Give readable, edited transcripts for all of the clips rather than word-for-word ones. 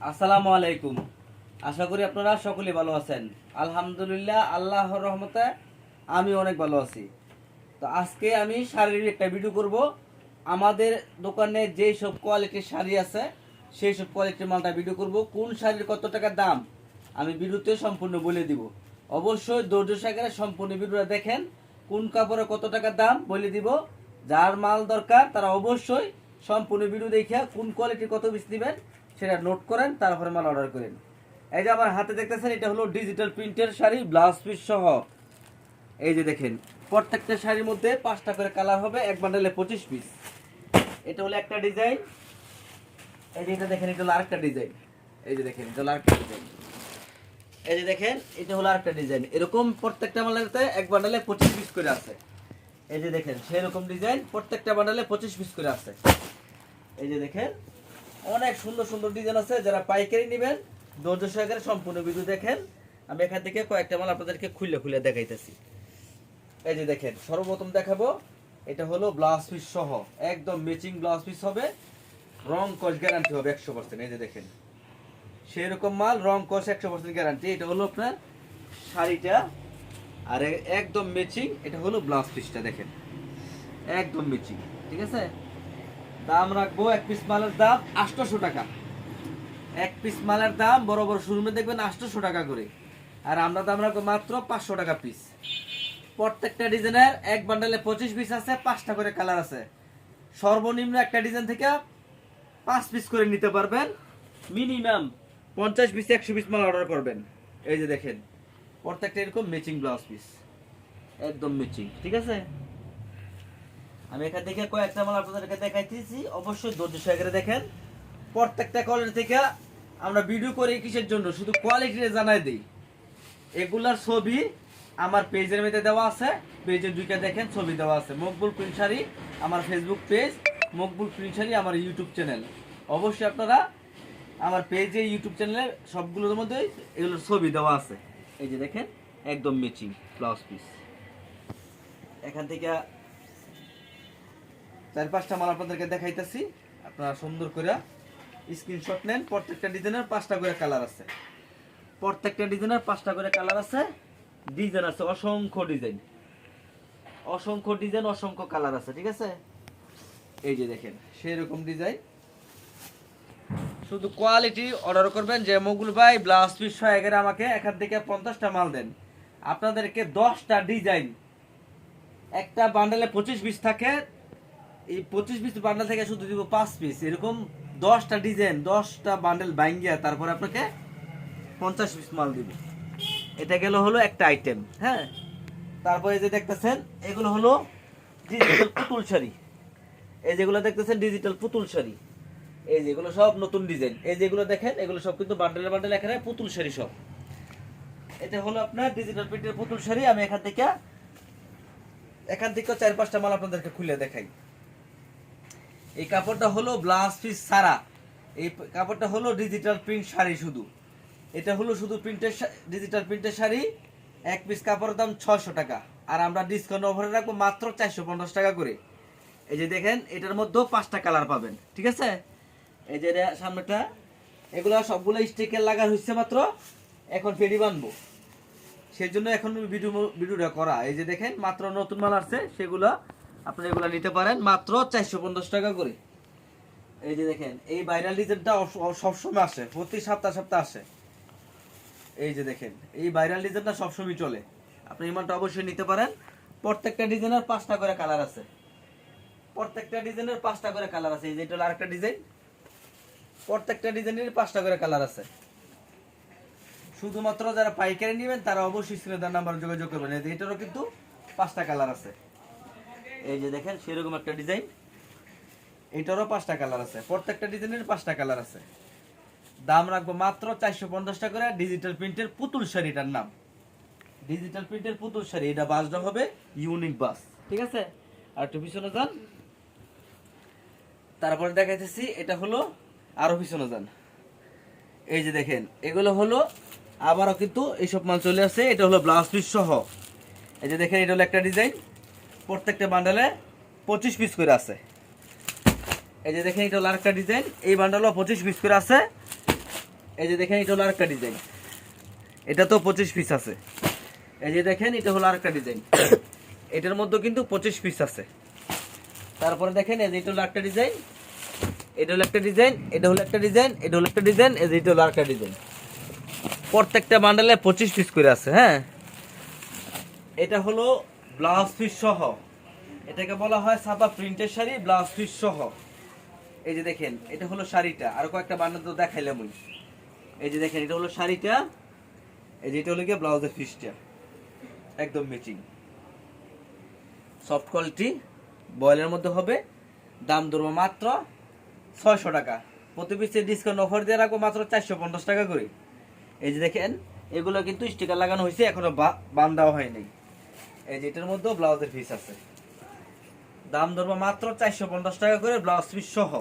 আসসালামু আলাইকুম। আশা করি আপনারা সকলে ভালো আছেন। আলহামদুলিল্লাহ, আল্লাহর রহমতে আমি অনেক ভালো আছি। তো আজকে আমি শাড়ির একটা ভিডিও করব। আমাদের দোকানে যেই সব কোয়ালিটির শাড়ি আছে সেই সব কোয়ালিটির মালটা ভিডিও করব। কোন শাড়ির কত টাকা দাম আমি ভিডিওতে সম্পূর্ণ বলে দিব। অবশ্যই ধৈর্য সহকারে সম্পূর্ণ ভিডিওটা দেখেন। কোন কাপড়ে কত টাকা দাম বলে দিব। যার মাল দরকার তারা অবশ্যই সম্পূর্ণ ভিডিও দেখে কোন কোয়ালিটির কত পিস নেবেন সেটা নোট করেন, তারপরে মাল অর্ডার করেন। এই যে আমার হাতে দেখতেছেন, এটা হলো ডিজিটাল প্রিন্টের শাড়ি, ব্লাউজ পিস সহ। এই যে দেখেন, প্রত্যেকটা শাড়ির মধ্যে 5টা করে কালার হবে, এক বান্ডেলে 25 পিস। এটা হলো একটা ডিজাইন। এই যে এটা দেখেন, এটা হলো আরেকটা ডিজাইন। এই যে দেখেন, এটা হলো আরেকটা ডিজাইন। এই যে দেখেন, এটা হলো আরেকটা ডিজাইন। এরকম প্রত্যেকটা মালেতে এক বান্ডেলে 25 পিস করে আছে। এই যে দেখেন, সেরকম ডিজাইন প্রত্যেকটা বান্ডেলে 25 পিস করে আছে। এই যে দেখেন, অনেক সুন্দর সুন্দর ডিজাইন আছে। যারা পাইকারি নেবেন ধৈর্য সহকারে সম্পূর্ণ ভিডিও দেখেন। আমি এখান থেকে কয়েকটা মাল আপনাদেরকে খুলে খুলে দেখাইতেছি। এই যে দেখেন, সর্বপ্রথম দেখাবো, এটা হলো ব্লাউজ পিস সহ, একদম ম্যাচিং ব্লাউজ পিস হবে, রং কস গ্যারান্টি হবে 100%। এই যে দেখেন, সেরকম মাল, রং কস 100% গ্যারান্টি। এটা হলো আপনার শাড়িটা, আর একদম ম্যাচিং। এটা হলো ব্লাউজ পিসটা, দেখেন একদম ম্যাচিং। ঠিক আছে, দাম রাখবো এক পিস মালের দাম 800 টাকা। এক পিস মালের দাম বড় বড় শোরুমে দেখবেন 800 টাকা করে, আর আমরা দাম রাখবো মাত্র 500 টাকা পিস। প্রত্যেকটা ডিজাইনের এক বান্ডেলে 25 পিস আছে, 5টা করে কালার আছে। সর্বনিম্ন একটা ডিজাইন থেকে 5 পিস করে নিতে পারবেন। মিনিমাম 50 পিস 100 পিস মাল অর্ডার করবেন। এই যে দেখেন, প্রত্যেকটা এরকম ম্যাচিং ব্লাউজ পিস, একদম ম্যাচিং। ঠিক আছে, আমি এখান থেকে কয়েকটা মাল আপনাদেরকে দেখাইতেছি, অবশ্যই ধৈর্য সহকারে দেখেন। প্রত্যেকটা কোয়ালিটি থেকে আমরা ভিডিও করি কিসের জন্য, শুধু কোয়ালিটিটা জানাই দিই। এগুলার ছবি আমার পেজের মধ্যে দেওয়া আছে, পেজের দুইটা দেখেন ছবি দেওয়া আছে। মকবুল প্রিন্ট শাড়ি আমার Facebook page, Maqbool print sari আমার ইউটিউব চ্যানেল। অবশ্যই আপনারা আমার পেজে, ইউটিউব চ্যানেলে সবগুলোর মধ্যে এগুলোর ছবি দেওয়া আছে। এই যে দেখেন, একদম ম্যাচিং ব্লাউজ পিস। এখান থেকে 4-5টা মাল আপনাদেরকে দেখাইতেছি, আপনারা সুন্দর করে স্ক্রিনশট নেন। প্রত্যেকটা ডিজাইনের 5টা করে কালার আছে, প্রত্যেকটা ডিজাইনের 5টা করে কালার আছে। ডিজাইন আছে অসংখ্য ডিজাইন, অসংখ্য ডিজাইন, অসংখ্য কালার আছে। ঠিক আছে, এই যে দেখেন সেরকম ডিজাইন। শুধু কোয়ালিটি অর্ডার করবেন যে মগুল ভাই ব্লাউজ পিস সহ আমাকে এখান থেকে 50টা মাল দেন, আপনাদেরকে 10টা ডিজাইন, একটা বান্ডেলে 25 পিস থাকে, এই 25 পিস বান্ডেল থেকে শুধু দিব 5 পিস। এরকম 10টা ডিজাইন, 10টা বান্ডেল বাইঙ্গিয়া তারপর আপনাকে 50 পিস মাল দিব। এটা গেল হলো একটা আইটেম। হ্যাঁ, তারপরে যে দেখতেছেন এগুলো হলো ডিজিটাল পুতুল শাড়ি। এই যেগুলো দেখতেছেন ডিজিটাল পুতুল শাড়ি, এই যেগুলো সব নতুন ডিজাইন। এই যেগুলো দেখেন, এগুলো সব কিন্তু বান্ডেলে বান্ডেল এখানে পুতুল শাড়ি সব। এটা হলো আপনার ডিজিটাল প্রিন্টের পুতুল শাড়ি। আমি এখান থেকে 4-5টা মাল আপনাদেরকে খুলে দেখাই। এই কাপড়টা হলো ব্লাউজ পিস ছাড়া, এই কাপড়টা হলো ডিজিটাল প্রিন্ট শাড়ি শুধু। এটা হলো শুধু প্রিন্টের ডিজিটাল প্রিন্টের শাড়ি। এক পিস কাপড়ের দাম 600 টাকা, আর আমরা ডিসকাউন্ট অফারে রাখবো মাত্র 450 টাকা করে। এই যে দেখেন, এটার মধ্যেও 5টা কালার পাবেন। ঠিক আছে, এই যে সামনেটা, এগুলো সবগুলো স্টিকার লাগা হচ্ছে মাত্র, এখন ফেরি বানবো, সেই জন্য এখন ভিডিওটা করা। এই যে দেখেন, মাত্র নতুন মাল আসছে, সেগুলো আপনারা এগুলো নিতে পারেন মাত্র 450 টাকা করে। এই যে দেখেন, এই ভাইরাল ডিজাইনটা সবসময় আসে, প্রতি সপ্তাহে আসে। এই যে দেখেন, এই ভাইরাল ডিজাইনটা সবসময় চলে, আপনি এই মালটা অবশ্যই নিতে পারেন। প্রত্যেকটা ডিজাইনের 5টা করে কালার আছে, প্রত্যেকটা ডিজাইনের 5টা করে কালার আছে। এই যে এটা হলো আরেকটা ডিজাইন, প্রত্যেকটা ডিজাইনের 5টা করে কালার আছে। শুধুমাত্র যারা পাইকারি নেবেন তারা অবশ্যই স্ক্রিনে দেওয়া নাম্বারে যোগাযোগ করবেন। এই যে এটারও কিন্তু 5টা কালার আছে। এই যে দেখেন, সেরকম একটা ডিজাইন, এটারও 5টা কালার আছে। প্রত্যেকটা ডিজাইনের 5টা কালার আছে। দাম রাখবো মাত্র 450 টাকা করে। ডিজিটাল প্রিন্টের পুতুল শাড়িটার নাম ডিজিটাল প্রিন্টের পুতুল শাড়ি। এটা বাসটা হবে ইউনিক বাস। ঠিক আছে, আর একটু পিছনে যান, তারপরে দেখাইতেছি। এটা হলো আরো পিছনে যান। এই যে দেখেন, এগুলো হলো আবারও কিন্তু এইসব মাল চলে আসে। এটা হলো ব্লাউজ পিস সহ। এই যে দেখেন, এটা হলো একটা ডিজাইন, প্রত্যেকটা বান্ডেলে 25 পিস করে আছে। এই যে দেখেন, এটা হলো আরেকটা ডিজাইন, এই বান্ডেলও 25 পিস করে আছে। এই যে দেখেন এটা হলো আরেকটা ডিজাইন, এটা তো 25 পিস আছে। এই যে দেখেন এটা হলো আরেকটা ডিজাইন, এটার মধ্যে কিন্তু 25 পিস আছে। তারপরে দেখেন এই যে এটা হলো একটা ডিজাইন, এটা হলো একটা ডিজাইন, এটা হলো একটা ডিজাইন, এটা হলো একটা ডিজাইন, এই যে এটা হলো আরেকটা ডিজাইন। প্রত্যেকটা বান্ডেলে 25 পিস করে আছে। হ্যাঁ, এটা হলো ব্লাউজ পিস সহ, এটাকে বলা হয় ছাপা প্রিন্টের শাড়ি ব্লাউজ পিস সহ। এই যে দেখেন এটা হলো শাড়িটা, আর কয়েকটা বান্ডেল তো দেখাইলাম। এই যে দেখেন এটা হলো শাড়িটা, এই যে এটা হলো গিয়ে ব্লাউজের পিসটা, একদম ম্যাচিং, সফট কোয়ালিটি, বয়েলের মধ্যে হবে। দাম ধরবো মাত্র 600 টাকা। প্রতি পিসে ডিসকাউন্ট অফার দিয়ে রাখবো মাত্র 450 টাকা করে। এই যে দেখেন এগুলো কিন্তু স্টিকার লাগানো হয়েছে, এখনো বান্ধাও হয়নি। এই যে এটার মধ্যেও ব্লাউজের পিস আছে, দাম ধরবো মাত্র 450 টাকা করে, ব্লাউজ পিস সহ,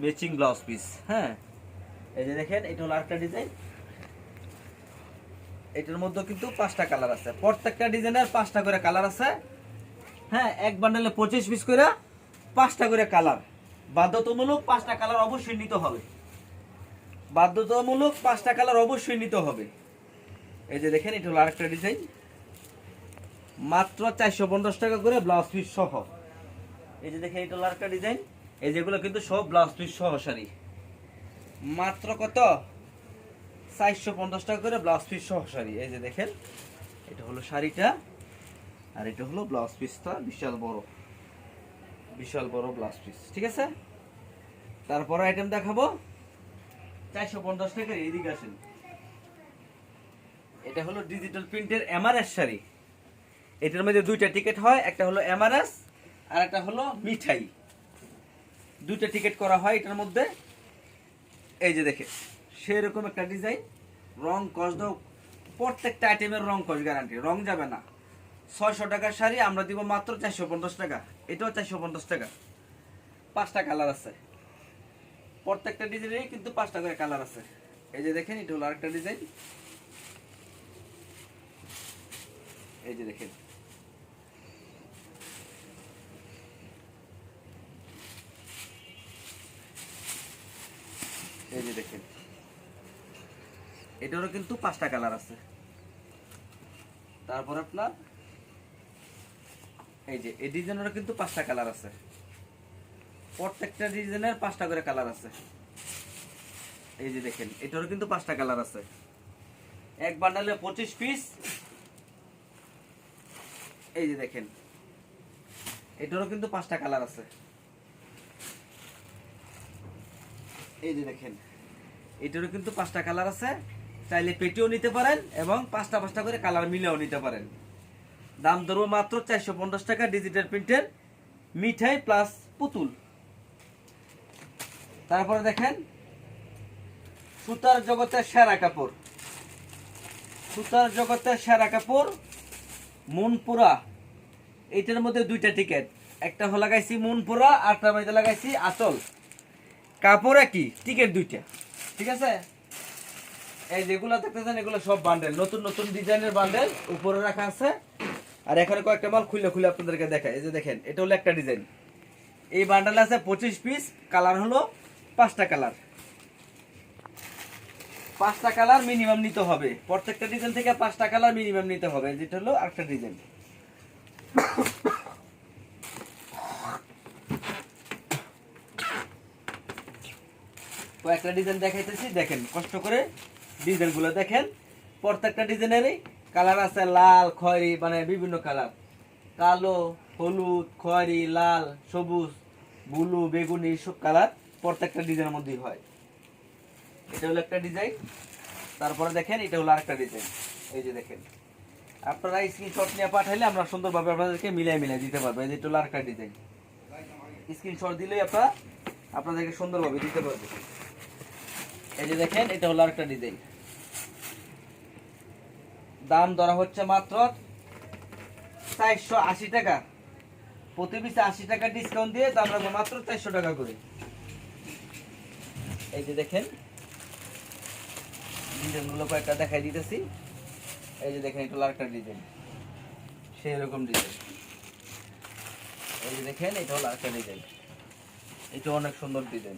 ম্যাচিং ব্লাউজ পিস। হ্যাঁ, এই যে দেখেন এটা হলো আরেকটা ডিজাইন, এটার মধ্যে কিন্তু 5টা কালার আছে, প্রত্যেকটা ডিজাইনের 5টা করে কালার আছে। হ্যাঁ, এক বান্ডেলে 25 পিস করে 5টা করে কালার, বাধ্যতামূলক 5টা কালার অবশ্যই নিতে হবে, বাধ্যতামূলক 5টা কালার অবশ্যই নিতে হবে। এই যে দেখেন এটা হলো আরেকটা ডিজাইন, মাত্র 450 টাকা করে, ব্লাউজ পিস সহ। এই যে দেখেন এটা হলো আরেকটা ডিজাইন, এই যেগুলো কিন্তু সব ব্লাউজ পিস সহ শাড়ি, মাত্র কত 450 টাকা করে, ব্লাউজ পিস সহ শাড়ি। এই যে দেখেন এটা হলো শাড়িটা, আর এটা হলো ব্লাউজ পিসটা, বিশাল বড়, বিশাল বড় ব্লাউজ পিস। ঠিক আছে, তারপরে আইটেম দেখাবো 450 টাকার। এইদিকে আসেন, এটা হলো ডিজিটাল প্রিন্টের এমআরএস শাড়ি, এটার মধ্যে 2টা টিকেট হয়, একটা হলো এমআরএস আর একটা হলো মিঠাই, 2টা টিকেট করা হয় এটার মধ্যে। এই যে দেখে সেরকম একটা ডিজাইন, রং কস দাও, প্রত্যেকটা আইটেমের রং কস গ্যারান্টি, রং যাবে না। 600 টাকার শাড়ি আমরা দিব মাত্র 450 টাকা, এটাও 450 টাকা। 5টা কালার আছে, প্রত্যেকটা ডিজাইনেরই কিন্তু 5টা করে কালার আছে। এই যে দেখেন এটা হলো আরেকটা ডিজাইন, এই যে দেখেন এই যে দেখেন এটারও কিন্তু 5টা কালার আছে। তারপর আপনার এই যে এই ডিজাইনেরও কিন্তু 5টা কালার আছে, প্রত্যেকটা ডিজাইনের 5টা করে কালার আছে। এই যে দেখেন এটারও কিন্তু 5টা কালার আছে, এক বান্ডেলে 25 পিস। এই যে দেখেন এটারও কিন্তু 5টা কালার আছে। এই যে দেখেন এটারও কিন্তু 5টা কালার আছে, চাইলে পেটিও নিতে পারেন এবং 5টা করে কালার মিলেও নিতে পারেন। দাম ধরবো মাত্র 450 টাকা, ডিজিটাল প্রিন্টের মিঠাই প্লাস পুতুল। তারপরে দেখেন সুতার জগতের সেরা কাপড়, সুতার জগতের সেরা কাপড় মনপুরা, এইটার মধ্যে 2টা টিকেট, একটা হলো লাগাইছি মনপুরা, আরটার মধ্যে লাগাইছি আঁচল। কাপড় একই, টিকেট 2টা। ঠিক আছে, এই যেগুলো দেখতেছেন এগুলো সব বান্ডেল, নতুন নতুন ডিজাইনের বান্ডেল উপরে রাখা আছে। আর এখানে কয়েকটা মাল খুলে খুলে আপনাদেরকে দেখায়। এই যে দেখেন এটা হলো একটা ডিজাইন, এই বান্ডেল আছে 25 পিস, কালার হলো 5টা কালার, 5টা কালার মিনিমাম নিতে হবে, প্রত্যেকটা ডিজাইন থেকে 5টা কালার মিনিমাম নিতে হবে। যেটা হলো আরেকটা ডিজাইন, কয়েকটা ডিজাইন দেখাইতেছি, দেখেন কষ্ট করে ডিজাইনগুলো দেখেন। প্রত্যেকটা ডিজাইনেরই কালার আছে, লাল খয়েরি, মানে বিভিন্ন কালার, কালো, হলুদ, খয়েরি, লাল, সবুজ, ব্লু, বেগুনি, সব কালার প্রত্যেকটা ডিজাইনের মধ্যেই হয়। এটা হলো একটা ডিজাইন। তারপরে দেখেন এটা হলো আরেকটা ডিজাইন। এই যে দেখেন আপনারা স্ক্রিনশট নিয়ে পাঠাইলে আমরা সুন্দরভাবে আপনাদেরকে মিলাই দিতে পারবো। এই যে এটা হলো আরেকটা ডিজাইন, স্ক্রিনশট দিলেই আপনাদেরকে সুন্দরভাবে দিতে পারবো। এই যে দেখেন এটা হলো আরেকটা ডিজাইন, দাম ধরা হচ্ছে মাত্র 480 টাকা, প্রতি পিসে 80 টাকা ডিসকাউন্ট দিয়ে দাম রাখবো মাত্র 400 টাকা করে। এই যে দেখেন ডিজাইনগুলো কয়েকটা দেখাই দিতেছি। এই যে দেখেন এটা হলো আরেকটা ডিজাইন, সেই রকম ডিজাইন। এই যে দেখেন এটা হলো আরেকটা ডিজাইন, এটা অনেক সুন্দর ডিজাইন,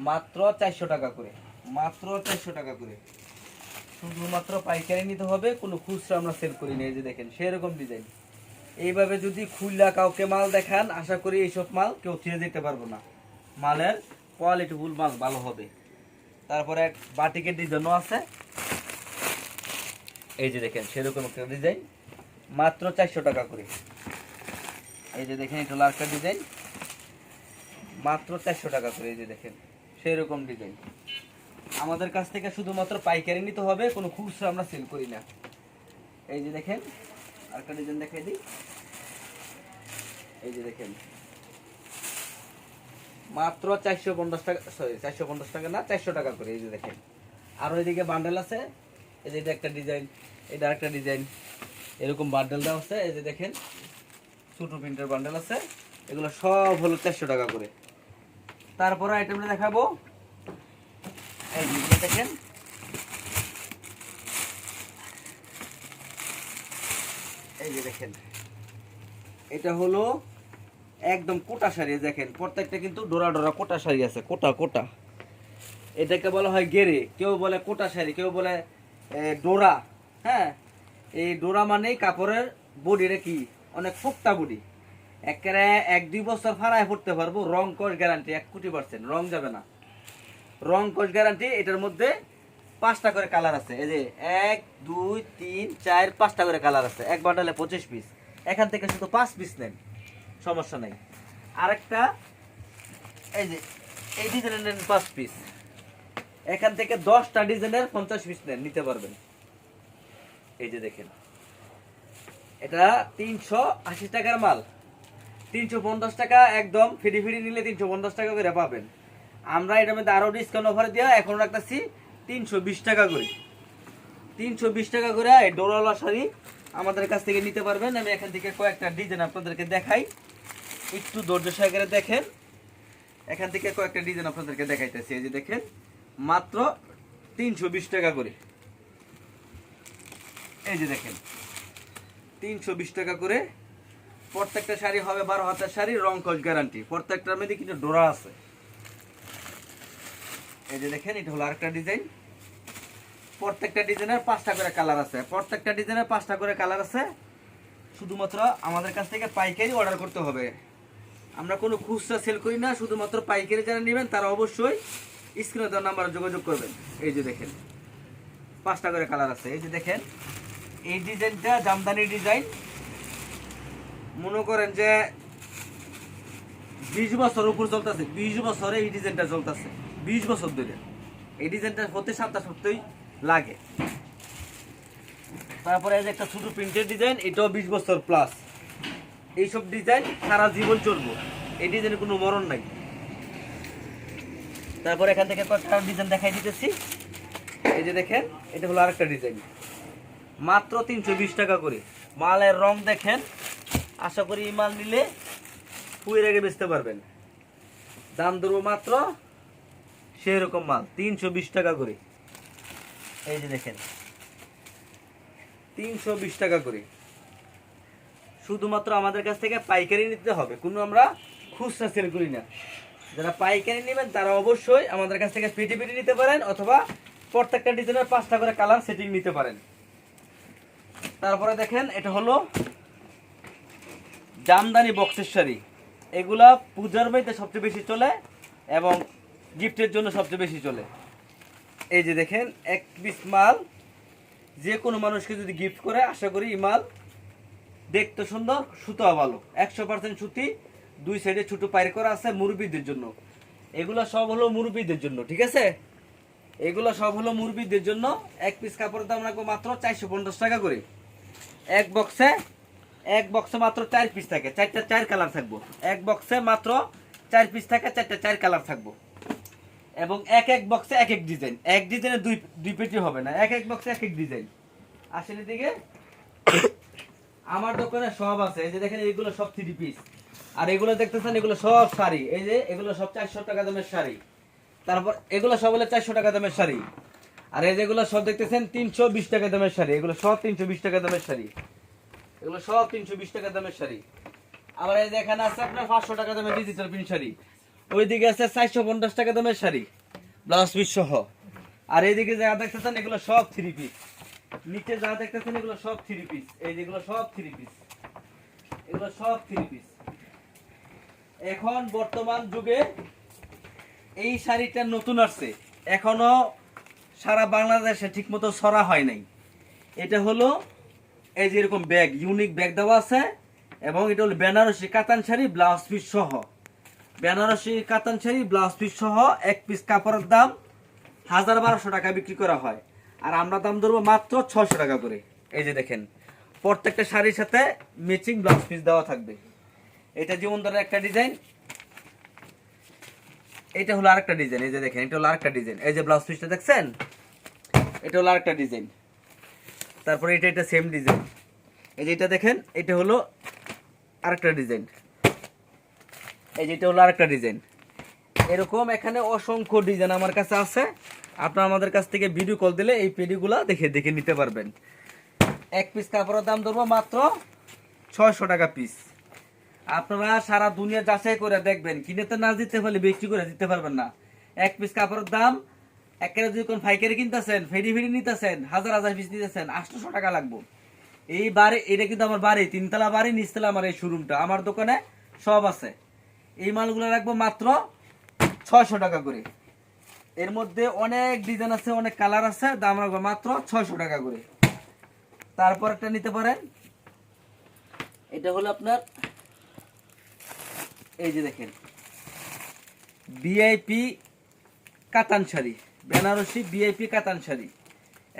মাত্র 400 টাকা করে, মাত্র 400 টাকা করে। শুধুমাত্র পাইকারি নিতে হবে, কোনো খুচরা আমরা সেল করি না। এই যে দেখেন সেরকম ডিজাইন। এইভাবে যদি খুললা কাউকে মাল দেখান, আশা করি এইসব মাল কেউ ছিঁড়ে যেতে পারবো না। মালের কোয়ালিটি ফুল মাল ভালো হবে। তারপরে এক বাটিকের ডিজাইনও আছে, এই যে দেখেন সেরকম একটা ডিজাইন, মাত্র 400 টাকা করে। এই যে দেখেন এটা হলো একটা ডিজাইন, মাত্র 400 টাকা করে। এই যে দেখেন সেরকম ডিজাইন। আমাদের কাছ থেকে শুধুমাত্র পাইকারি নিতে হবে, কোনো খুচরা আমরা সেল করি না। এই যে দেখেন আরেকটা ডিজাইন দেখাই দিই। এই যে দেখেন মাত্র 450 টাকা, সরি 450 টাকা না, 400 টাকা করে। এই যে দেখেন আরো এদিকে বান্ডেল আছে। এই যে এটা একটা ডিজাইন, এটা আরেকটা ডিজাইন, এরকম বান্ডেল দেওয়া আছে। এই যে দেখেন ছোট প্রিন্টের বান্ডেল আছে, এগুলো সব হলো 400 টাকা করে। তারপরে আইটেমটা দেখাবো। এই যে দেখেন এই যে দেখেন এটা হলো একদম কোটা শাড়ি। দেখেন প্রত্যেকটা কিন্তু ডোরা ডোরা কোটা শাড়ি আছে, কোটা কোটা। এটাকে বলা হয় গেরে, কেউ বলে কোটা শাড়ি, কেউ বলে ডোরা। হ্যাঁ, এই ডোরা মানেই কাপড়ের বডিটা কি অনেক ফোকটা বডি, একেবারে 1-2 বছর ফাড়ায় পড়তে পারবো। রং কস গ্যারান্টি 1,000,000%, রং যাবে না, রং কস গ্যারান্টি। এটার মধ্যে 5টা করে কালার আছে। এই যে 1 2 3 4 5টা করে কালার আছে। এক বান্ডালে 25 পিস, এখান থেকে শুধু 5 পিস নেন, সমস্যা নেই। আরেকটা এই যে এই ডিজাইনের নেন 5 পিস, এখান থেকে 10টা ডিজাইনের 50 পিস নেন, নিতে পারবেন। এই যে দেখেন এটা 380 টাকার মাল, 350 টাকা একদম ফ্রি ফ্রি নিলে 350 টাকা করে পাবেন। আমরা এটার মধ্যে আরো ডিসকাউন্ট অফার দিয়ে এখন রাখতেছি 320 টাকা করে। 320 টাকা করে এই ডোরালা শাড়ি আমাদের কাছ থেকে নিতে পারবেন। আমি এখান থেকে কয়েকটা ডিজাইন আপনাদেরকে দেখাই, একটু ধৈর্য সহকারে দেখেন। এখান থেকে কয়েকটা ডিজাইন আপনাদেরকে দেখাইতেছি। এই যে দেখেন মাত্র 320 টাকা করে। এই যে দেখেন 320 টাকা করে। প্রত্যেকটা শাড়ি হবে 12 হাতের শাড়ি, রং কস গ্যারান্টি। প্রত্যেকটার মধ্যে কিন্তু ডোরা আছে। এই যে দেখেন এটা হলো আরেকটা ডিজাইন। প্রত্যেকটা ডিজাইনের 5টা করে কালার আছে, প্রত্যেকটা ডিজাইনের 5টা করে কালার আছে। শুধুমাত্র আমাদের কাছ থেকে পাইকারি অর্ডার করতে হবে, আমরা কোনো খুচরা সেল করি না। শুধুমাত্র পাইকারি যারা নেবেন তারা অবশ্যই স্ক্রিনে দেওয়া নাম্বারে যোগাযোগ করবেন। এই যে দেখেন 5টা করে কালার আছে। এই যে দেখেন এই ডিজাইনটা জামদানি ডিজাইন, মনে করেন যে 20 বছর উপর চলতেছে, 20 বছরে এই ডিজাইনটা চলতেছে, 20 বছর ধরে। এই ডিজাইনটা হতে 7টা সপ্তাহই লাগে। তারপরে এই যে একটা ছোট প্রিন্টের ডিজাইন, এটাও 20 বছর প্লাস। এইসব ডিজাইন সারা জীবন চলবো, এই ডিজাইনের কোনো মরণ নাই। তারপর এখান থেকে কয়েকটা ডিজাইন দেখাই দিতেছি। এই যে দেখেন এটা হলো আরেকটা ডিজাইন, মাত্র 320 টাকা করে। মালের রং দেখেন, আশা করি এই মাল নিলে পুয়ের আগে বেচতে পারবেন। দাম ধরবো মাত্র সেরকম মাল 320 টাকা করে। এই যে দেখেন 320 টাকা করে। শুধুমাত্র আমাদের কাছ থেকে পাইকারি নিতে হবে, কোনো আমরা খুচরা সেল করি না। যারা পাইকারি নেবেন তারা অবশ্যই আমাদের কাছ থেকে পেটি পেটি নিতে পারেন, অথবা প্রত্যেকটা ডিজাইনের 5টা করে কালার সেটিং নিতে পারেন। তারপরে দেখেন এটা হলো জামদানি বক্সের শাড়ি। এগুলা পূজার বাড়িতে সবচেয়ে বেশি চলে এবং গিফটের জন্য সবচেয়ে বেশি চলে। এই যে দেখেন এক পিস মাল যে কোনো মানুষকে যদি গিফট করে, আশা করি এই মাল দেখতে সুন্দর, সুতো ভালো, 100% সুতি, 2 সাইডে ছোট পাইর করা আছে মুরব্বিদের জন্য। এগুলো সব হলো মুরব্বিদের জন্য, ঠিক আছে? এগুলো সব হলো মুরব্বিদের জন্য। এক পিস কাপড়ের দাম রাখবো মাত্র 450 টাকা করে। এক বক্সে মাত্র 4 পিস থাকে, 4টা 4 কালার থাকবো। এক বক্সে মাত্র 4 পিস থাকে, 4টা 4 কালার থাকবো। এবং এক এক বক্সে এক এক ডিজাইন, এক ডিজাইনে দুই পেটি হবে না, এক এক বক্সে এক এক ডিজাইন। আসলে দিকে আমার দোকানে সব আছে। এই যে দেখেন এগুলো সব 3 পিস, আর এগুলো দেখতেছেন এগুলো সব শাড়ি। এই যে এগুলো সব 400 টাকা দামের শাড়ি। তারপর এগুলো সব হলো 400 টাকা দামের শাড়ি। আর এই যেগুলো সব দেখতেছেন 320 টাকা দামের শাড়ি। এগুলো সব 320 টাকা দামের শাড়ি। এগুলো সব 320 টাকা দামের শাড়ি। আবার এই যে এখানে আছে আপনার 500 টাকা দামের ডিজিটাল প্রিন্ট শাড়ি। ওইদিকে আছে 450 টাকা দামের শাড়ি, ব্লাউজ পিস সহ। আর এইদিকে যা দেখতেছেন এগুলো সব 3 পিস, নিচে যা দেখতেছেন এগুলো সব 3 পিস, এই যেগুলো সব 3 পিস, এগুলো সব 3 পিস। এখন বর্তমান যুগে এই শাড়িটা নতুন আসছে, এখনো সারা বাংলাদেশে ঠিকমতো ছড়া হয় নাই। এটা হলো এই যে এরকম ব্যাগ, ইউনিক ব্যাগ দেওয়া আছে, এবং এটা হলো বেনারসি কাতান শাড়ি ব্লাউজ পিস সহ, বেনারসি কাতান শাড়ি ব্লাউজ পিস সহ এক পিস কাপড়ের দাম 1200 টাকা বিক্রি করা হয়, আর আমরা দাম ধরবো মাত্র 600 টাকা করে। এই যে দেখেন প্রত্যেকটা শাড়ির সাথে ম্যাচিং ব্লাউজ পিস দেওয়া থাকবে। এটা যেমন ধরেন একটা ডিজাইন, এটা হলো আরেকটা ডিজাইন, এই যে দেখেন এটা হলো আরেকটা ডিজাইন, এই যে ব্লাউজ পিসটা দেখছেন, এটা হলো আরেকটা ডিজাইন। তারপরে এটা সেম ডিজাইন, এই যে এটা দেখেন এটা হলো আরেকটা ডিজাইন, এই যে এটা হলো আরেকটা ডিজাইন। এরকম এখানে অসংখ্য ডিজাইন আমার কাছে আছে, আপনারা আমাদের কাছ থেকে ভিডিও কল দিলে এই পেডিগুলা দেখে দেখে নিতে পারবেন। এক পিস কাপড়ের দাম ধরবো মাত্র 600 টাকা পিস। আপনারা সারা দুনিয়া যাচাই করে দেখবেন, কিনেতে না দিতে পারলে বিক্রি করে দিতে পারবেন না। এক পিস কাপড়ের দাম একেবারে যদি কোন পাইকারি কিনতেছেন, ফেরি ফেরি নিতেছেন, হাজার হাজার পিস নিতেছেন, 800 টাকা লাগবে। এই বাড়ি, এটা কিন্তু আমার বাড়ি, 3তলা বাড়ি, নিচতলা আমার এই শোরুমটা, আমার দোকানে সব আছে। এই মালগুলো রাখবো মাত্র 600 টাকা করে। এর মধ্যে অনেক ডিজাইন আছে, অনেক কালার আছে, দাম রাখবো মাত্র 600 টাকা করে। তারপর একটা নিতে পারেন, এটা হলো আপনার এই যে দেখেন ভিআইপি কাতান শাড়ি, বেনারসি ভিআইপি কাতান শাড়ি।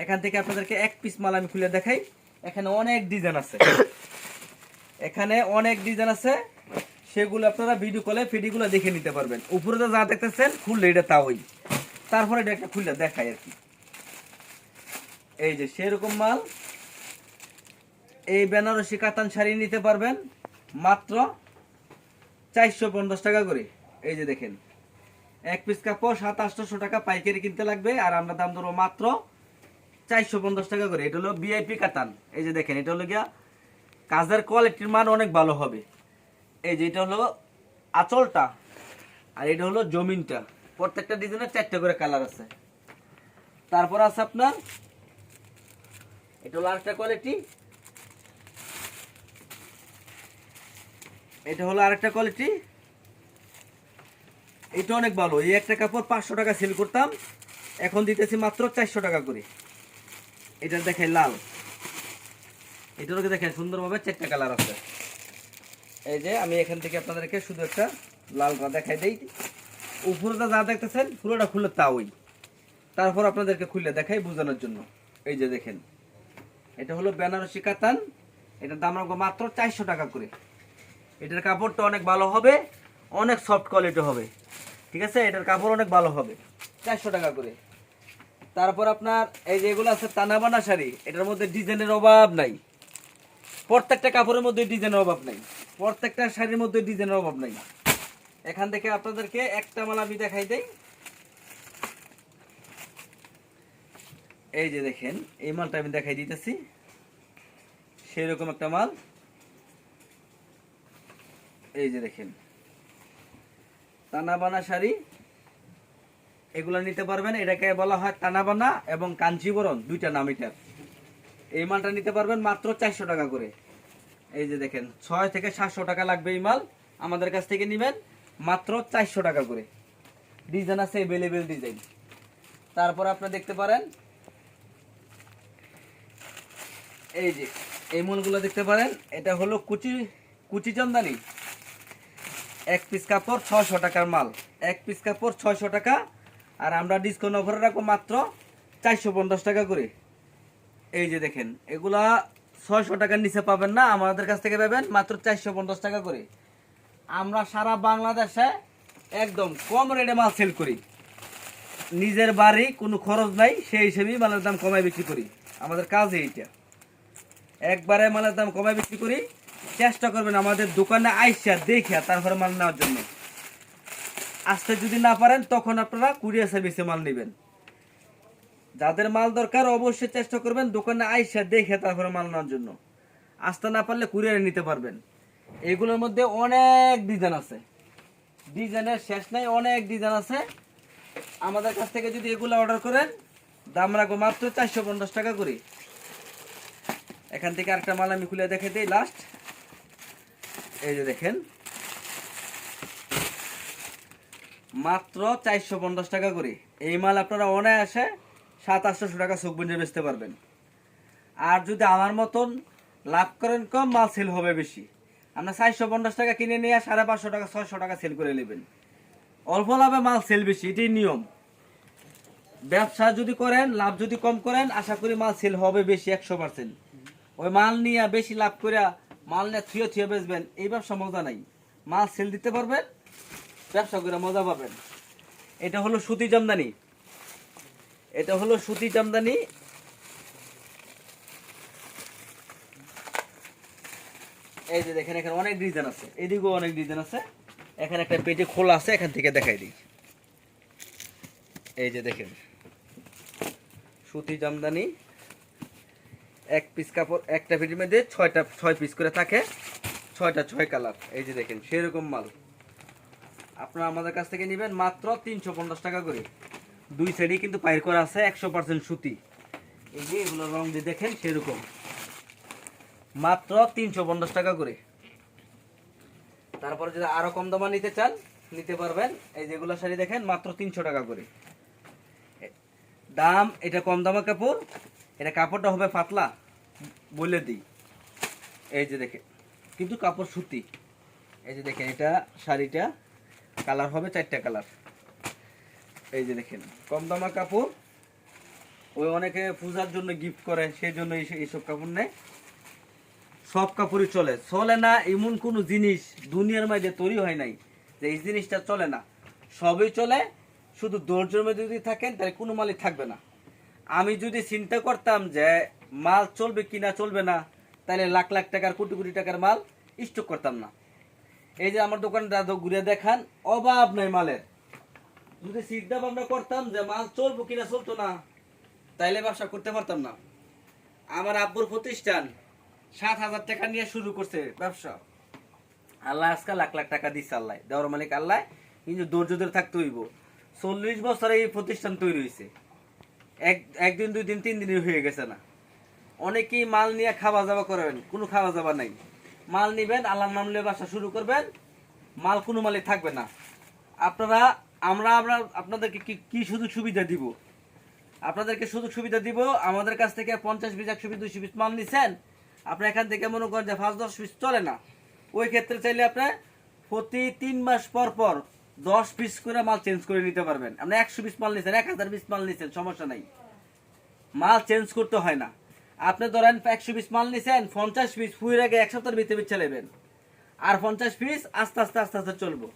এখান থেকে আপনাদেরকে এক পিস মাল আমি খুলে দেখাই। এখানে অনেক ডিজাইন আছে, এখানে অনেক ডিজাইন আছে, সেগুলো আপনারা ভিডিও কলে ফিডিগুলো দেখে নিতে পারবেন। উপরে যা দেখতেছেন খুললে এটা তাওই, তারপরে এটা একটা খুলে দেখাই আর কি। এই যে সেরকম মাল, এই বেনারসি কাতান শাড়ি নিতে পারবেন মাত্র 450 টাকা করে। এই যে দেখেন এক পিস কাপড় 700-800 টাকা পাইকারি কিনতে লাগবে, আর আমরা দাম ধরবো মাত্র 450 টাকা করে। এটা হলো ভিআইপি কাতান। এই যে দেখেন এটা হলো গিয়া কাজের কোয়ালিটির মান অনেক ভালো হবে। এই যে এটা হলো আঁচলটা, আর এটা হলো জমিনটা। প্রত্যেকটা ডিজাইনের 4টা করে কালার আছে। তারপর আছে আপনার এটা হলো আরেকটা কোয়ালিটি, এটা হলো আরেকটা কোয়ালিটি, এটা অনেক ভালো। এই একটা কাপড় 500 টাকা সেল করতাম, এখন দিতেছি মাত্র 400 টাকা করে। এটা দেখেন লাল, এটাকে দেখেন সুন্দরভাবে 4টা কালার আছে। এই যে আমি এখান থেকে আপনাদেরকে শুধু একটা লালটা দেখাই দেই। উপরটা যা দেখতেছেন পুরোটা খুলে তাওই, তারপর আপনাদেরকে খুলে দেখাই বোঝানোর জন্য। এই যে দেখেন এটা হলো বেনারসি কাতান, এটার দাম রাখবো মাত্র 400 টাকা করে। এটার কাপড়টা অনেক ভালো হবে, অনেক সফট কোয়ালিটি হবে, ঠিক আছে, এটার কাপড় অনেক ভালো হবে, 400 টাকা করে। তারপর আপনার এই যে এগুলো আছে তানাবানা শাড়ি, এটার মধ্যে ডিজাইনের অভাব নাই, প্রত্যেকটা কাপড়ের মধ্যে ডিজাইনের অভাব নাই, প্রত্যেকটা শাড়ির মধ্যে ডিজাইনের অভাব নাই। এখান থেকে আপনাদেরকে একটা মাল আমি দেখাই দেই। এই যে দেখেন এই মালটা আমি দেখাই দিতেছি, সেরকম একটা মাল। এই যে দেখেন তানাবানা শাড়ি, এগুলো নিতে পারবেন। এটাকে বলা হয় তানাবানা এবং কাঞ্চিবরণ, দুইটা নাম এটার। এই মালটা নিতে পারবেন মাত্র 400 টাকা করে। এই যে দেখেন 6 থেকে 700 টাকা লাগবে এই মাল, আমাদের কাছ থেকে নেবেন মাত্র 400 টাকা করে। ডিজাইন আছে অ্যাভেলেবেল ডিজাইন। তারপর আপনি দেখতে পারেন এই যে এই মালগুলো দেখতে পারেন, এটা হলো কুচি চন্দানি। এক পিস কাপড় 600 টাকার মাল, এক পিস কাপড় 600 টাকা, আর আমরা ডিসকাউন্ট অফারে রাখবো মাত্র 450 টাকা করে। এই যে দেখেন এগুলা 600 টাকার নিচে পাবেন না, আমাদের কাছ থেকে পাবেন মাত্র 450 টাকা করে। আমরা সারা বাংলাদেশে একদম কম রেটে মাল সেল করি, নিজের বাড়ি কোনো খরচ নাই, সেই হিসেবেই মালের দাম কমায় বিক্রি করি। আমাদের কাজ এইটা, একবারে মালের দাম কমায় বিক্রি করি। চেষ্টা করবেন আমাদের দোকানে আইসা দেখে তারপরে মাল নেওয়ার জন্য। আসতে যদি না পারেন তখন আপনারা কুরিয়ার সার্ভিসে মাল নেবেন। যাদের মাল দরকার অবশ্যই চেষ্টা করবেন দোকানে আইসা দেখে তারপরে মাল নেওয়ার জন্য। আসতে না পারলে কুরিয়ারে নিতে পারবেন। এগুলোর মধ্যে অনেক ডিজাইন আছে, ডিজাইনের শেষ নাই, অনেক ডিজাইন আছে। আমাদের কাছ থেকে যদি এগুলো অর্ডার করেন দাম রাখবো মাত্র 450 টাকা করে। এখান থেকে আরেকটা মাল আমি খুলে দেখে দিই লাস্ট। এই যে দেখেন, মাত্র 450 টাকা করে। এই মাল আপনারা অনায়াসে 700-800 টাকা চোখ বুঝে বেচতে পারবেন। আর যদি আমার মতন লাভ করেন কম, মাল সেল হবে বেশি। আপনার 450 টাকা কিনে নিয়ে 550 টাকা 600 টাকা সেল করে নেবেন। অল্প লাভে মাল সেল বেশি, এটাই নিয়ম। ব্যবসা যদি করেন, লাভ যদি কম করেন, আশা করি মাল সেল হবে বেশি 100%। ওই মাল নিয়ে বেশি লাভ করে মাল নিয়ে থুয়ে থুয়ে বেচবেন, এই ব্যবসা মজা নাই। মাল সেল দিতে পারবেন, ব্যবসা করে মজা পাবেন। এটা হলো সুতি জামদানি, এটা হলো সুতি জামদানি। এই যে দেখেন, এখানে অনেক ডিজাইন আছে, এদিকেও অনেক ডিজাইন আছে। এখানে একটা পেটে খোলা আছে, এখান থেকে দেখাই দিই। এই যে দেখেন, সুতি জামদানি, এক পিস কাপড়, একটা পেটির মধ্যে 6 পিস করে থাকে, 6 কালার। এই যে দেখেন, সেরকম মাল আপনারা আমাদের কাছ থেকে নেবেন মাত্র 350 টাকা করে। দুই সাইডে কিন্তু পাইর করা আছে, 100% সুতি। এই যে এগুলো রং দিয়ে দেখেন সেরকম, মাত্র 350 টাকা করে। তারপরে যদি আরো কম দামে নিতে চান, নিতে পারবেন। এই যেগুলো শাড়ি দেখেন, মাত্র 300 টাকা করে দাম। এটা কম দামের কাপড়, এটা কাপড়টা হবে পাতলা বলে দিই। এই যে দেখেন, কিন্তু কাপড় সুতি। এই যে দেখেন, এটা শাড়িটা কালার হবে 4টা কালার। এই যে দেখেন, কম দামের কাপড়। ওই অনেকে পূজার জন্য গিফট করে, সেই জন্য এইসব কাপড় নেয়। সব কাপড়ই চলে, চলে না এমন কোনো জিনিস দুনিয়ার মধ্যে তৈরি হয় নাই যে এই জিনিসটা চলে না। সবই চলে, শুধু ধৈর্যের মধ্যে যদি থাকেন তাহলে কোনো মালই থাকবে না। আমি যদি চিন্তা করতাম যে মাল চলবে কিনা চলবে না, তাহলে লাখ লাখ টাকার কোটি কোটি টাকার মাল স্টক করতাম না। এই যে আমার দোকানে দাদা ঘুরে দেখান, অভাব নাই মালের। যদি চিন্তা ভাবনা করতাম যে মাল চলবো কিনা চলতো না, তাইলে ব্যবসা করতে পারতাম না। আমার আব্বুর প্রতিষ্ঠান 7,000 টাকা নিয়ে শুরু করছে ব্যবসা। আল্লাহ আজকে লাখ লাখ টাকা দিচ্ছে, আল্লাহ দেওয়ার মালিক আল্লাহ। কিন্তু ধৈর্য ধরে থাকতে হইব। 40 বছরে এই প্রতিষ্ঠান তৈরি হয়েছে, একদিন 2 দিন 3 দিন হয়ে গেছে না। অনেকেই মাল নিয়ে খাওয়া যাওয়া করবেন, কোনো খাওয়া যাওয়া নাই। মাল নিবেন, আল্লাহর নাম নিয়ে ব্যবসা শুরু করবেন, মাল কোনো মালিক থাকবে না। আপনারা আমরা আপনাদেরকে কি সুযোগ সুবিধা দিব? আপনাদেরকে সুযোগ সুবিধা দিব, আমাদের কাছ থেকে 50 পিস 100 পিস 200 পিস মাল নিছেন, আপনি এখান থেকে মনে করেন যে 5-10 পিস চলে না, ওই ক্ষেত্রে চাইলে আপনি প্রতি 3 মাস পর পর 10 পিস করে মাল চেঞ্জ করে নিতে পারবেন। আপনি 100 পিস মাল নিছেন, 1000 পিস মাল নিছেন, সমস্যা নাই, মাল চেঞ্জ করতে হয় না। আপনি ধরেন 100 পিস মাল নিছেন, 50 পিস ফুয়ের আগে 1 সপ্তাহের ভিতরে বিচ্ছে নেবেন, আর 50 পিস আস্তে আস্তে আস্তে আস্তে চলবো।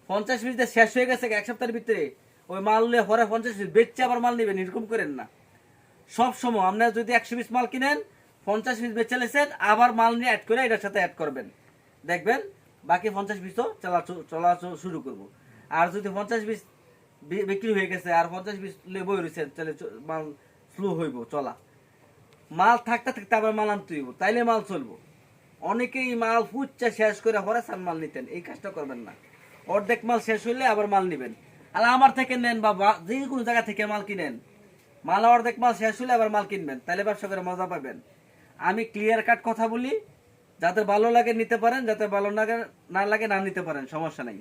50 পিস যে শেষ হয়ে গেছে 1 সপ্তাহের ভিতরে, ওই মাল নিয়ে পরে 50 পিস বেচছে আবার মাল নেবেন, এরকম করেন না। সব সময় আপনারা যদি 100 পিস মাল কিনেন, 50 পিস বেচে লেছেন, আবার মাল নিয়ে অ্যাড করে এটার সাথে অ্যাড করবেন, দেখবেন বাকি 50 পিসও চলা শুরু করব। আর যদি 50 পিস বিক্রি হয়ে গেছে আর 50 পিস বই রয়েছে, তাহলে মাল স্লো হইব চলা। মাল থাকতে থাকতে আবার মাল আনতে হইব, তাইলে মাল চলবো। অনেকেই মাল ফুচ্চা শেষ করে হরে সান মাল নিতেন, এই কাজটা করবেন না। অর্ধেক মাল শেষ হইলে আবার মাল নিবেন। আর আমার থেকে নেন বা যে কোনো জায়গা থেকে মাল কিনেন, মাল অর্ধেক মাল শেষ হইলে আবার মাল কিনবেন, তাহলে ব্যবসা করে মজা পাবেন। আমি ক্লিয়ার কাট কথা বলি, যাদের ভালো লাগে নিতে পারেন, যাদের ভালো না লাগে না নিতে পারেন, সমস্যা নাই।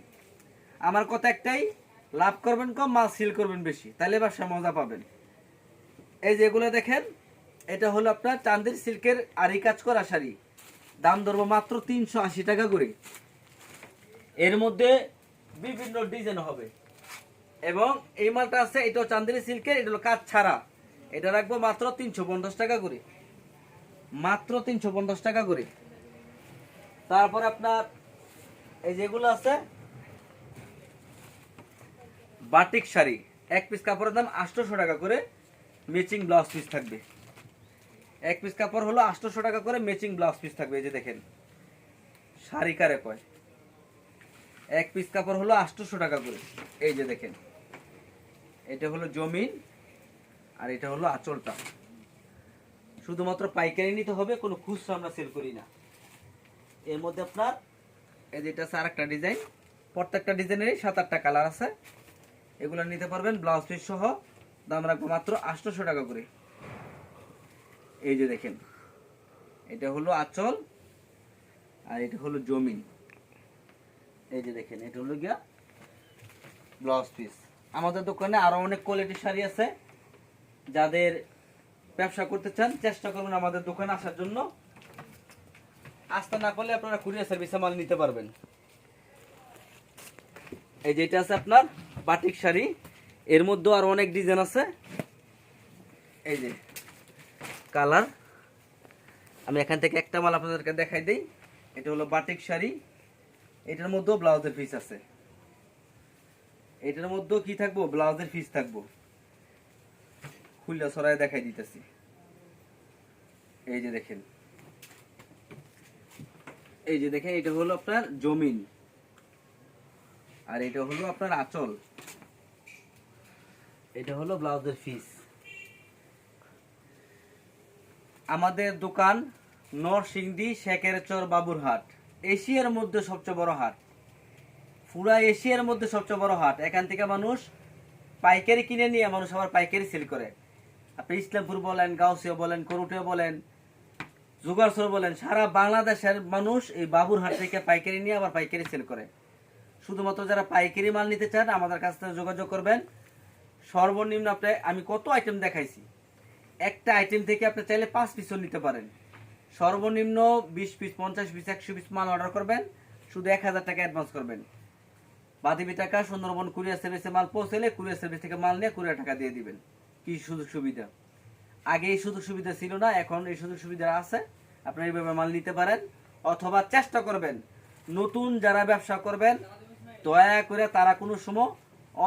আমার কথা একটাই, লাভ করবেন কম, মাল সিল করবেন বেশি, তাহলে ব্যবসা মজা পাবেন। এই যেগুলো দেখেন, এটা হলো আপনার চান্দের সিল্কের আরি কাজ করা শাড়ি। দাম ধরবো মাত্র 380 টাকা করে। এর মধ্যে বিভিন্ন ডিজাইন হবে, এবং এই মালটা আছে, এটাও চান্দেরি সিল্কের, এটা হলো কাজ ছাড়া। এটা রাখবো মাত্র 350 টাকা করে, মাত্র 350 টাকা করে। তারপর আপনার এই যেগুলো আছে বাটিক শাড়ি, 1 পিস কাপড়ের দাম 800 টাকা করে, ম্যাচিং ব্লাউজ পিস থাকবে। 1 পিস কাপড় হলো 800 টাকা করে, ম্যাচিং ব্লাউজ পিস থাকবে। এই যে দেখেন, শাড়ি কারে কয়, 1 পিস কাপড় হলো 800 টাকা করে। এই যে দেখেন, এটা হলো জমিন আর এটা হলো আঁচলটা। শুধুমাত্র পাইকারি নিতে হবে, কোনো খুচরা আমরা সেল করি না। এর মধ্যে আপনার এই যে এটা আর একটা ডিজাইন, প্রত্যেকটা ডিজাইনেরই 7-8টা কালার আছে, এগুলো নিতে পারবেন ব্লাউজ পিস সহ। দাম রাখবো মাত্র 800 টাকা করে। এই যে দেখেন, এটা হলো আঁচল আর এটা হলো জমিন। এই যে দেখেন, এটা হলো গিয়া ব্লাউজ পিস। আমাদের দোকানে আরো অনেক কোয়ালিটির শাড়ি আছে। যাদের ব্যবসা করতে চান চেষ্টা করবেন আমাদের দোকানে আসার জন্য। আসতে না পারলে আপনারা কুরিয়ার সার্ভিসে মাল নিতে পারবেন। এই যে এটা আছে আপনার বাটিক শাড়ি, এর মধ্যে আরো অনেক ডিজাইন আছে। এই যে কালার, আমি এখান থেকে একটা মাল আপনাদেরকে দেখাই দেই। এটা হলো বাটিক শাড়ি, এটার মধ্যেও ব্লাউজের পিস আছে। এটার মধ্যেও কি থাকবো, ব্লাউজের পিস থাকবো। খুললা সরাই দেখাই দিতেছি। এই যে দেখেন, এই যে দেখেন, এটা হলো আপনার জমিন আর এটা হলো আপনার আঁচল। এটা হলো ব্লাউজের পিস। আমাদের দোকান নরসিংদী শেখেরচর বাবুরহাট, এশিয়ার মধ্যে সবচেয়ে বড় হাট। পুরা এশিয়ার মধ্যে সবচেয়ে বড় হাট। এখান থেকে মানুষ পাইকারি কিনে নিয়ে মানুষ আবার পাইকারি সেল করে। আপনি ইসলামপুর বলেন, গাউসিয়া বলেন, করুটিয়া বলেন, জুগারসর বলেন, সারা বাংলাদেশের মানুষ এই বাবুরহাট থেকে পাইকারি নিয়ে আবার পাইকারি সেল করে। শুধুমাত্র যারা পাইকারি মাল নিতে চান আমাদের কাছ থেকে যোগাযোগ করবেন। সর্বনিম্ন আপনি, আমি কত আইটেম দেখাইছি, একটা আইটেম থেকে আপনি চাইলে 5 পিসও নিতে পারেন। সর্বনিম্ন 20 পিস, 50 পিস, 100 পিস মাল অর্ডার করবেন। শুধু 1000 টাকা অ্যাডভান্স করবেন। বাদিবি টাকা সুন্দরবন কুরিয়ার সার্ভিসে মাল পৌঁছালে কুরিয়ার সার্ভিস থেকে মাল নিয়ে কুরিয়ার টাকা দিয়ে দিবেন। কি সুযোগ সুবিধা! আগে এই সুযোগ সুবিধা ছিল না, এখন এই সুযোগ সুবিধা আছে। আপনারা এইভাবে মাল নিতে পারেন। অথবা চেষ্টা করবেন, নতুন যারা ব্যবসা করবেন দয়া করে তারা কোনো সময়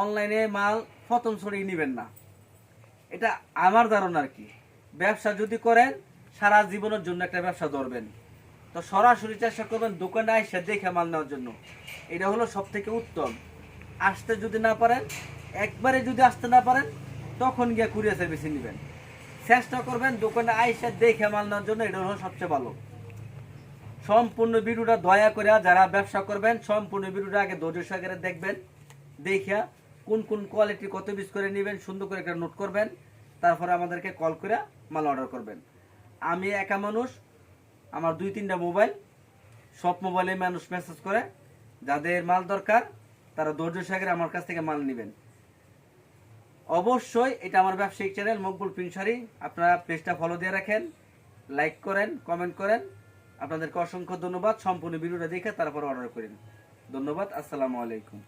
অনলাইনে মাল প্রথম ছড়িয়ে নেবেন না। এটা আমার ধারণা আর কি। ব্যবসা যদি করেন সারা জীবনের জন্য একটা ব্যবসা ধরবেন, তো সরাসরি চেষ্টা করবেন দোকানে এসে দেখে মাল নেওয়ার জন্য। এটা হলো সব থেকে উত্তম। আসতে যদি না পারেন, একবারে যদি আসতে না পারেন, তখন গিয়ে কুরিয়ার সার্ভিসে নেবেন। চেষ্টা করবেন দোকানে আইসা দেখে মাল নেওয়ার জন্য, এটা হলো সবচেয়ে ভালো। সম্পূর্ণ ভিডিওটা দয়া করে যারা ব্যবসা করবেন সম্পূর্ণ ভিডিওটা আগে ধৈর্য সহকারে দেখবেন। দেখিয়া কোন কোন কোয়ালিটি কত পিস করে নেবেন সুন্দর করে একটা নোট করবেন। তারপরে আমাদেরকে কল করে মাল অর্ডার করবেন। আমি একা মানুষ, আমার 2-3টা মোবাইল, সব মোবাইলে মানুষ মেসেজ করে। যাদের মাল দরকার তারা ধৈর্য সহকারে আমার কাছ থেকে মাল নেবেন। অবশ্যই এটা আমার ব্যবসায়িক চ্যানেল মকবুল প্রিন্ট শাড়ি। আপনারা পেজটা ফলো দিয়ে রাখেন, লাইক করেন, কমেন্ট করেন। আপনাদেরকে অসংখ্য ধন্যবাদ। সম্পূর্ণ ভিডিওটা দেখে তারপর অর্ডার করেন। ধন্যবাদ। আসসালামু আলাইকুম।